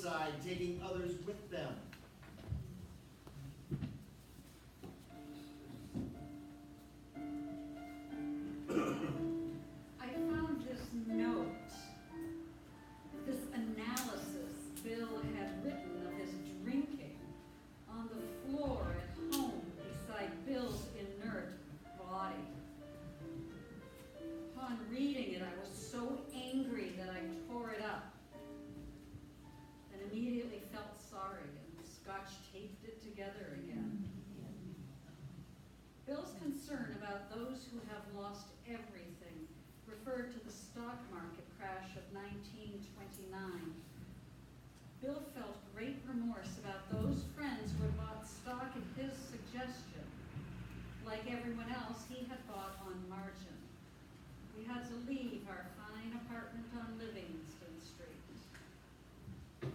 suicide, taking others with them. I found this note, this analysis Bill had written of his drinking on the floor at home beside Bill's inert body. Upon reading it, I was so angry that I tore it up and immediately felt sorry and scotch taped it together again. Bill's concern about those who have lost everything referred to the stock market crash of 1929. Bill felt great remorse about those friends who had bought stock at his suggestion. Like everyone else, he had bought on margin. We had to leave our fine apartment on Livingston Street. But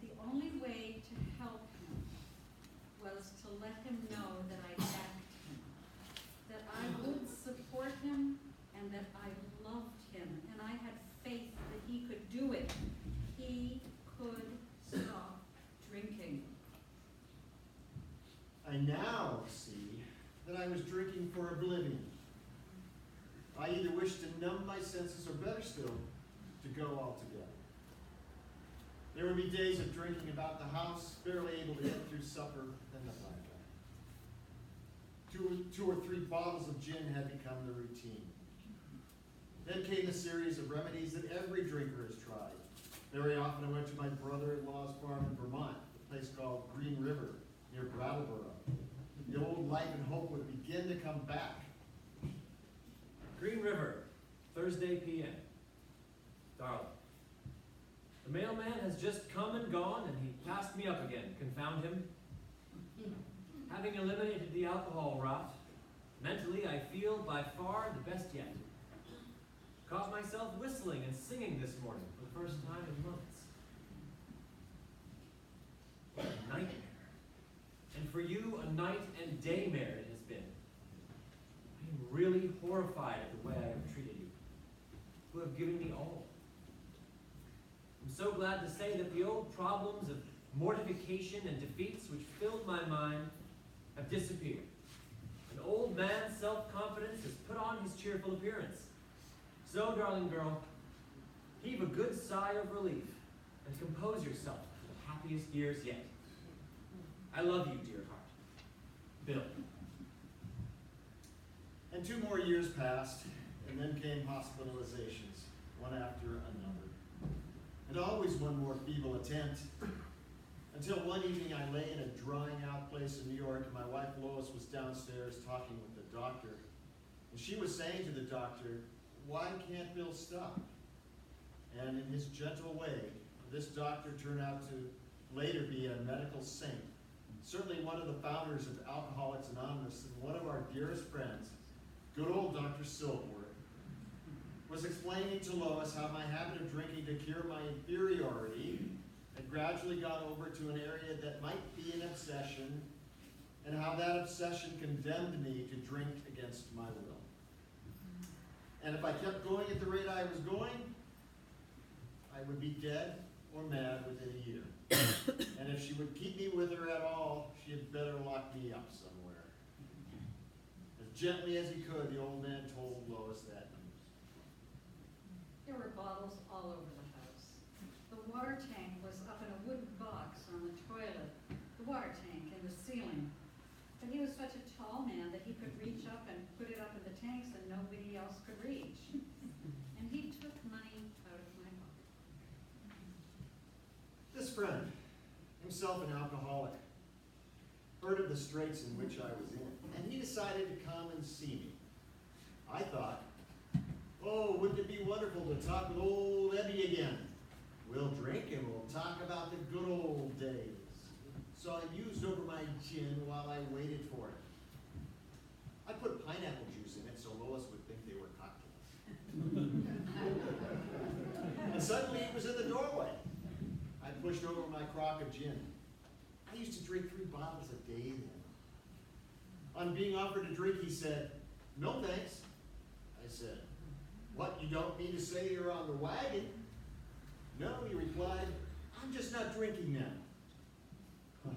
the only way to help him was to let him know that I backed him, that I would support him, and that I loved him, and I had faith that he could do it. He could stop drinking. I now see that I was drinking for oblivion. I either wished to numb my senses or, better still, to go altogether. There would be days of drinking about the house, barely able to get through supper, then the blackout. Two or three bottles of gin had become the routine. Then came the series of remedies that every drinker has tried. Very often I went to my brother-in-law's farm in Vermont, a place called Green River, near Brattleboro. The old life and hope would begin to come back. Green River, Thursday p.m. Darling, the mailman has just come and gone, and he passed me up again, confound him. Having eliminated the alcohol rot, mentally I feel by far the best yet. Caught myself whistling and singing this morning for the first time in months. What a nightmare. And for you, a night and day mare it has been. I am really horrified at the way I have treated you, who have given me all. I'm so glad to say that the old problems of mortification and defeats which filled my mind have disappeared. An old man's self-confidence has put on his cheerful appearance. So, darling girl, heave a good sigh of relief and compose yourself for the happiest years yet. I love you, dear heart. Bill. And 2 more years passed, and then came hospitalizations, one after another. And always one more feeble attempt, until one evening I lay in a drying out place in New York, and my wife Lois was downstairs talking with the doctor. And she was saying to the doctor, "Why can't Bill stop?" And in his gentle way, this doctor turned out to later be a medical saint. Certainly one of the founders of Alcoholics Anonymous, and one of our dearest friends, good old Dr. Silkworth, was explaining to Lois how my habit of drinking to cure my inferiority had gradually gone over to an area that might be an obsession, and how that obsession condemned me to drink against my will. And if I kept going at the rate I was going, I would be dead or mad within a year. And if she would keep me with her at all, she had better lock me up somewhere. As gently as he could, the old man told Lois that news. There were bottles all over the house. The water tank was up in a wooden box on the toilet, the water tank in the ceiling. But he was such a tall man that he could reach up and put it up in the tanks and nobody else could reach. And he took money out of my pocket. This friend, himself an alcoholic, heard of the straits in which I was in, and he decided to come and see me. I thought, oh, wouldn't it be wonderful to talk with old Eddie again? We'll drink and we'll talk about the good old days. So I mused over my gin while I waited for it. I put pineapple juice in it so Lois would think they were cocktails. And suddenly he was in the doorway. I pushed over my crock of gin. I used to drink 3 bottles a day then. On being offered a drink, he said, "No thanks." I said, "What, you don't mean to say you're on the wagon?" "No," he replied. just not drinking now. Huh.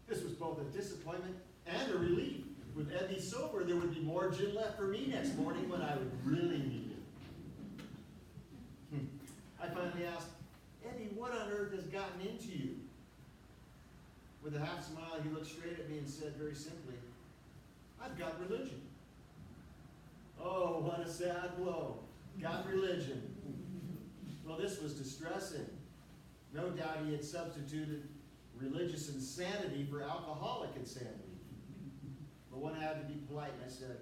This was both a disappointment and a relief. With Ebby sober, there would be more gin left for me next morning when I would really need it. I finally asked, Ebby, what on earth has gotten into you? With a half smile, he looked straight at me and said very simply, I've got religion. Oh, what a sad blow. Got religion. Well, this was distressing. No doubt he had substituted religious insanity for alcoholic insanity. But one had to be polite, and I said,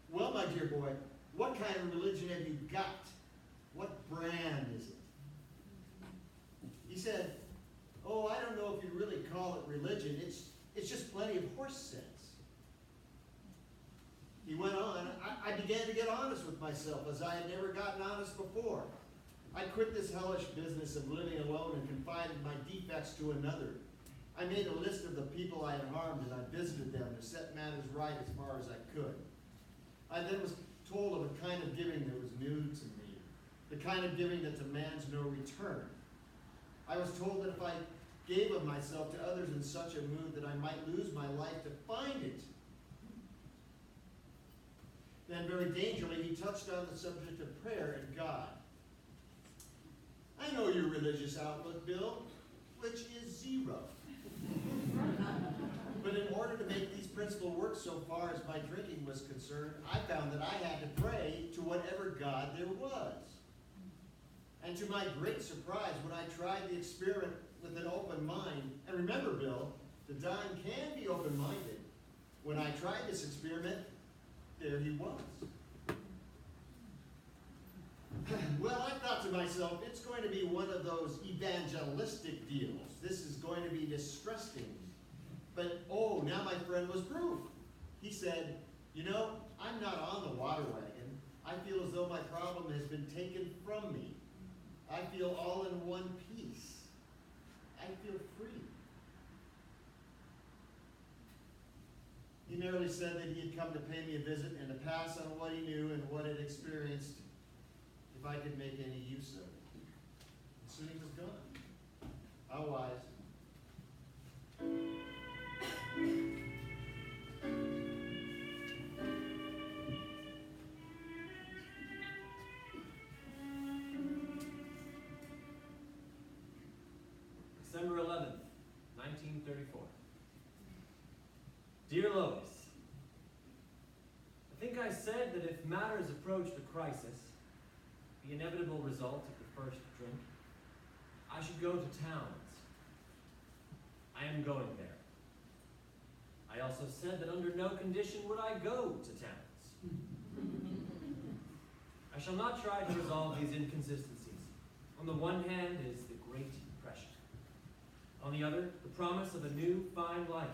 well, my dear boy, what kind of religion have you got? What brand is it? He said, oh, I don't know if you really call it religion. It's just plenty of horse sense. He went on. I began to get honest with myself as I had never gotten honest before. I quit this hellish business of living alone and confided my defects to another. I made a list of the people I had harmed, and I visited them to set matters right as far as I could. I then was told of a kind of giving that was new to me, the kind of giving that demands no return. I was told that if I gave of myself to others in such a mood that I might lose my life to find it. Then very dangerously, he touched on the subject of prayer and God. I know your religious outlook, Bill, which is zero. But in order to make these principles work so far as my drinking was concerned, I found that I had to pray to whatever God there was. And to my great surprise, when I tried the experiment with an open mind, and remember, Bill, the dying can be open-minded. When I tried this experiment, there he was. Well, I thought to myself, it's going to be one of those evangelistic deals. This is going to be distressing. But, oh, now my friend was proof. He said, you know, I'm not on the water wagon. I feel as though my problem has been taken from me. I feel all in one piece. I feel free. He merely said that he had come to pay me a visit and to pass on what he knew and what had experienced if I could make any use of it. And soon he was gone. How wise. December 11th, 1934. Dear Lois, I think I said that if matters approached a crisis, the inevitable result of the first drink, I should go to towns. I am going there. I also said that under no condition would I go to towns. I shall not try to resolve these inconsistencies. On the one hand is the Great Depression. On the other, the promise of a new, fine life.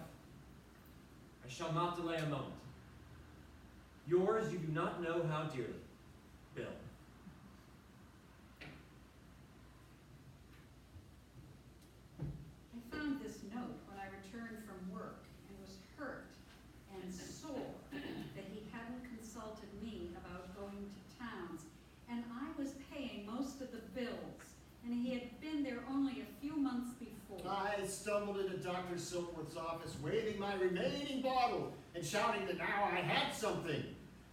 I shall not delay a moment. Yours you do not know how dearly, Bill. I found this note when I returned from work and was hurt and sore that he hadn't consulted me about going to towns. And I was paying most of the bills, and he had been there only a few months before. I stumbled into Dr. Silkworth's office, waving my remaining bottle and shouting that now I had something.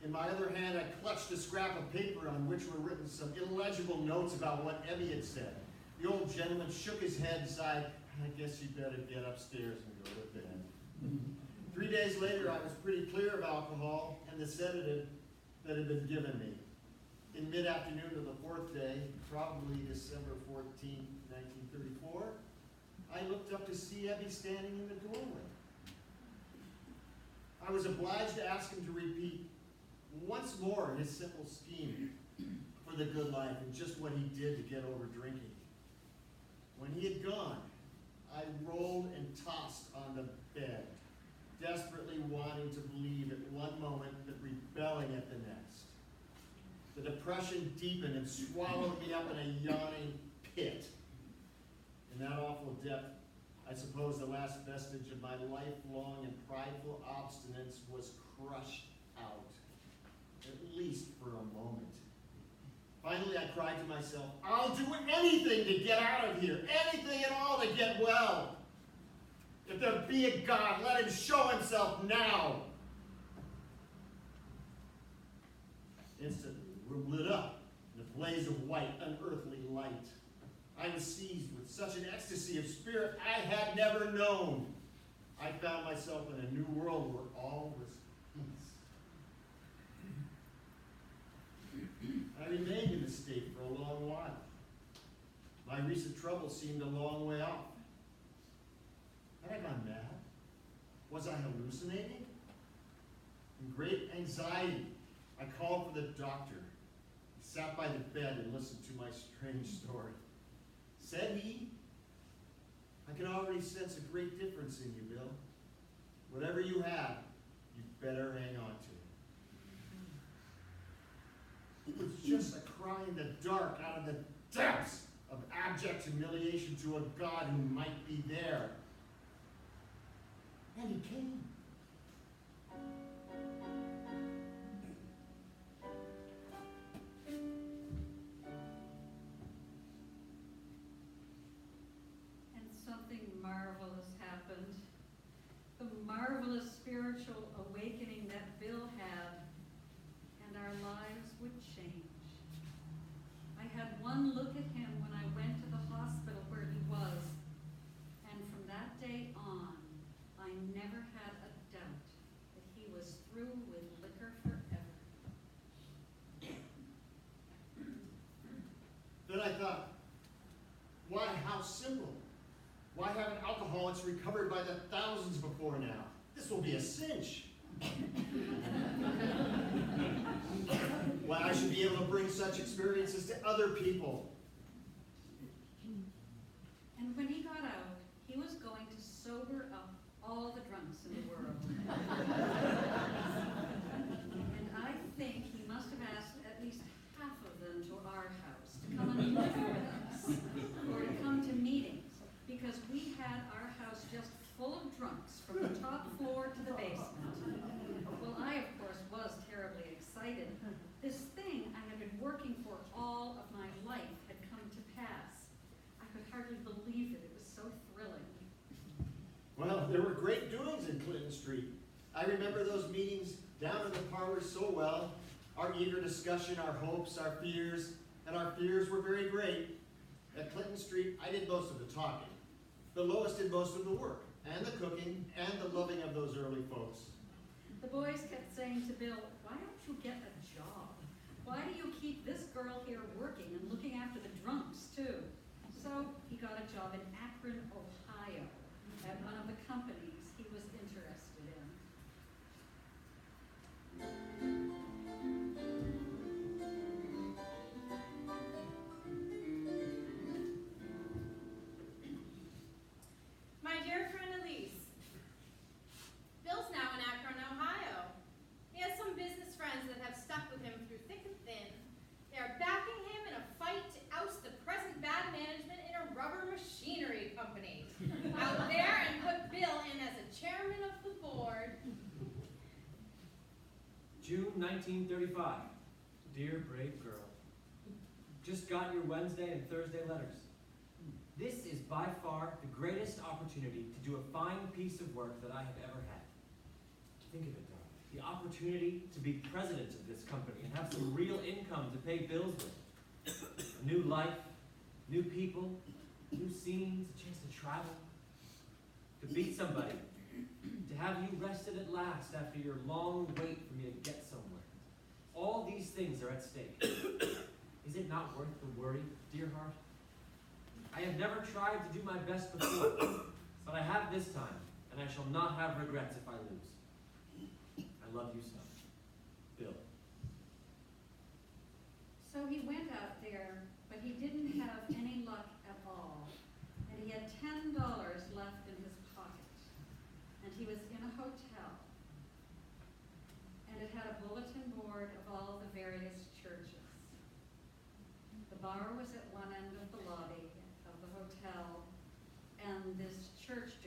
In my other hand, I clutched a scrap of paper on which were written some illegible notes about what Emmy had said. The old gentleman shook his head and sighed, I guess you better get upstairs and go to bed. 3 days later, I was pretty clear of alcohol and the sedative that had been given me. In mid-afternoon of the fourth day, probably December 14, 1934, I looked up to see Ebby standing in the doorway. I was obliged to ask him to repeat once more his simple scheme for the good life and just what he did to get over drinking. When he had gone, I rolled and tossed on the bed, desperately wanting to believe at one moment but rebelling at the next. The depression deepened and swallowed me up in a yawning pit. In that awful depth, I suppose the last vestige of my lifelong and prideful obstinance was crushed out, at least for a moment. Finally, I cried to myself, I'll do anything to get out of here, anything at all to well. If there be a God, let him show himself now. Instantly, the room lit up in a blaze of white, unearthly light. I was seized with such an ecstasy of spirit I had never known. I found myself in a new world where all was peace. I remained in this state for a long while. My recent troubles seemed a long way off. Had I gone mad? Was I hallucinating? In great anxiety, I called for the doctor. He sat by the bed and listened to my strange story. Said he, I can already sense a great difference in you, Bill. Whatever you have, you better hang on to it. It was just a cry in the dark out of the depths of abject humiliation to a God who might be there. And he came. And something marvelous happened. The marvelous spiritual awakening that Bill had, and our lives would change. I had one look at him when I went to the hospital where he was, and from that day on, I never had a doubt that he was through with liquor forever. Then I thought, why, how simple. Why haven't alcoholics recovered by the thousands before now? This will be a cinch. Why, I should be able to bring such experiences to other people. And when he got out, he was going to sober up all the drunks in the world. And I think he must have asked at least half of them to our house to come and live with us, or to come to meetings, because we had our house just full of drunks from the top floor to the basement. Well, I, of course, was terribly excited. This thing I had been working for all of my life had come to pass. I could hardly believe it. It was so thrilling. Well, there were great doings in Clinton Street. I remember those meetings down in the parlor so well. Our eager discussion, our hopes, our fears, and our fears were very great. At Clinton Street, I did most of the talking. But Lois did most of the work, and the cooking, and the loving of those early folks. The boys kept saying to Bill, why don't you get a job? Why do you keep this girl here working and looking after the drunks, too? So he got a job in Akron, Ohio, at one of the companies he was interested in. My dear friend Elise, Bill's now in Akron, Ohio. He has some business friends that have stuck with him through thick and thin. They are backing him in a fight to oust the present bad management in a rubber machinery company out there and put Bill in as a chairman of the board. June 1935. Dear brave girl, just got your Wednesday and Thursday letters. This is by far the greatest opportunity to do a fine piece of work that I have ever had. Think of it, darling. The opportunity to be president of this company and have some real income to pay bills with. A new life, new people, new scenes, a chance to travel, to meet somebody, to have you rested at last after your long wait for me to get somewhere. All these things are at stake. Is it not worth the worry, dear heart? I have never tried to do my best before, but I have this time, and I shall not have regrets if I lose. I love you so. Bill. So he went out there, but he didn't have any luck at all. And he had $10 left in his pocket. And he was in a hotel. And it had a bulletin board of all the various churches. The bar was at one end of the lobby of the hotel, and this church